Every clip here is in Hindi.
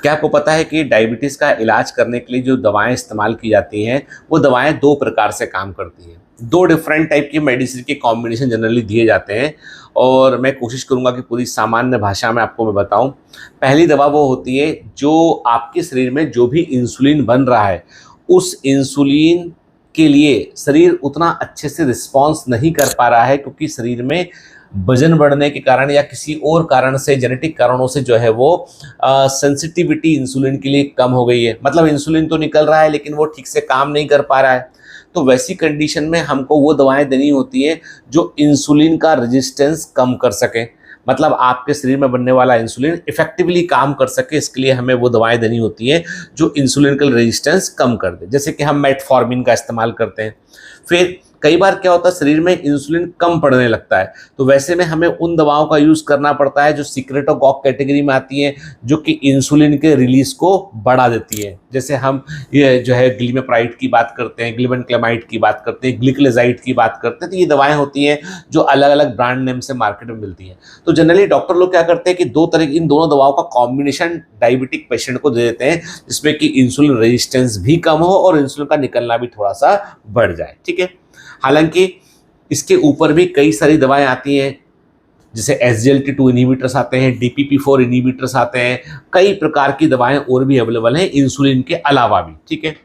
क्या आपको पता है कि डायबिटीज़ का इलाज करने के लिए जो दवाएं इस्तेमाल की जाती हैं वो दवाएं दो प्रकार से काम करती हैं। दो डिफरेंट टाइप की मेडिसिन के कॉम्बिनेशन जनरली दिए जाते हैं और मैं कोशिश करूंगा कि पूरी सामान्य भाषा में आपको मैं बताऊं। पहली दवा वो होती है जो आपके शरीर में जो भी इंसुलिन बन रहा है उस इंसुलिन के लिए शरीर उतना अच्छे से रिस्पॉन्स नहीं कर पा रहा है, क्योंकि शरीर में वजन बढ़ने के कारण या किसी और कारण से, जेनेटिक कारणों से जो है वो सेंसिटिविटी इंसुलिन के लिए कम हो गई है। मतलब इंसुलिन तो निकल रहा है लेकिन वो ठीक से काम नहीं कर पा रहा है। तो वैसी कंडीशन में हमको वो दवाएं देनी होती है जो इंसुलिन का रेजिस्टेंस कम कर सके। मतलब आपके शरीर में बनने वाला इंसुलिन इफेक्टिवली काम कर सके, इसके लिए हमें वो दवाएं देनी होती हैं जो इंसुलिन का रेजिस्टेंस कम कर दे। जैसे कि हम मेटफॉर्मिन का इस्तेमाल करते हैं। फिर कई बार क्या होता है, शरीर में इंसुलिन कम पड़ने लगता है, तो वैसे में हमें उन दवाओं का यूज़ करना पड़ता है जो सिक्रेटोकॉक कैटेगरी में आती हैं, जो कि इंसुलिन के रिलीज को बढ़ा देती है। जैसे हम ये जो है ग्लिमेप्राइड की बात करते हैं, ग्लिबेनक्लेमाइड की बात करते हैं, ग्लिकलेजाइड की बात करते हैं, तो ये दवाएं होती हैं जो अलग अलग ब्रांड नेम से मार्केट में मिलती हैं। तो जनरली डॉक्टर लोग क्या करते हैं कि दो तरह इन दोनों दवाओं का कॉम्बिनेशन डायबिटिक पेशेंट को दे देते हैं, जिसमें कि इंसुलिन रेजिस्टेंस भी कम हो और इंसुलिन का निकलना भी थोड़ा सा बढ़ जाए। ठीक है। हालांकि इसके ऊपर भी कई सारी दवाएं आती हैं, जैसे SGLT2 इनहिबिटर्स आते हैं, DPP4 इनहिबिटर्स आते हैं, कई प्रकार की दवाएं और भी अवेलेबल हैं इंसुलिन के अलावा भी। ठीक है।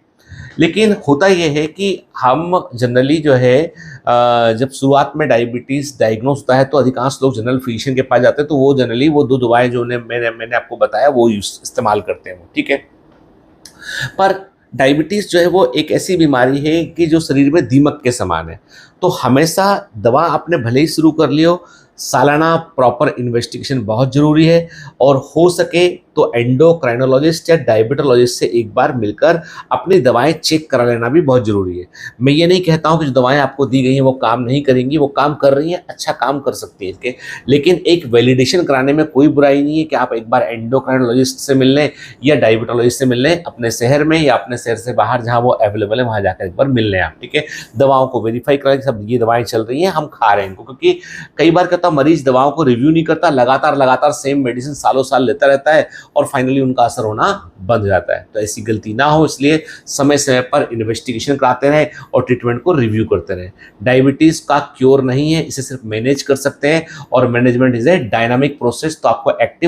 लेकिन होता यह है कि हम जनरली जो है जब शुरुआत में डायबिटीज़ डायग्नोस होता है तो अधिकांश लोग जनरल फिजिशियन के पास जाते हैं, तो वो जनरली वो दो दवाएं जो मैंने आपको बताया वो इस्तेमाल करते हैं। ठीक है। पर डायबिटीज़ जो है वो एक ऐसी बीमारी है कि जो शरीर में दीमक के समान है। तो हमेशा दवा आपने भले ही शुरू कर ली हो, सालाना प्रॉपर इन्वेस्टिगेशन बहुत ज़रूरी है, और हो सके तो एंडोक्राइनोलॉजिस्ट या डायबिटोलॉजिस्ट से एक बार मिलकर अपनी दवाएं चेक करा लेना भी बहुत ज़रूरी है। मैं ये नहीं कहता हूँ कि जो दवाएं आपको दी गई हैं वो काम नहीं करेंगी, वो काम कर रही हैं, अच्छा काम कर सकती है इसके, लेकिन एक वैलिडेशन कराने में कोई बुराई नहीं है कि आप एक बार एंडोक्राइनोलॉजिस्ट से मिल लें या डायबिटोलॉजिस्ट से मिल लें, अपने शहर में या अपने शहर से बाहर जहाँ वो अवेलेबल है वहाँ जाकर एक बार मिल लें आप। ठीक है। दवाओं को वेरीफाई करें कि सब ये दवाएं चल रही हैं, हम खा रहे हैं इनको, क्योंकि कई बार कहता मरीज दवाओं को रिव्यू नहीं करता, लगातार सेम मेडिसिन सालों साल लेता रहता है और फाइनली उनका असर होना बंद हो जाता है। तो ऐसी गलती ना हो, इसलिए समय समय पर इन्वेस्टिगेशन कराते रहें और ट्रीटमेंट को रिव्यू करते रहें। डायबिटीज़ का क्योर नहीं है, इसे सिर्फ मैनेज कर सकते हैं, और management is a dynamic process. तो आपको एक्टिव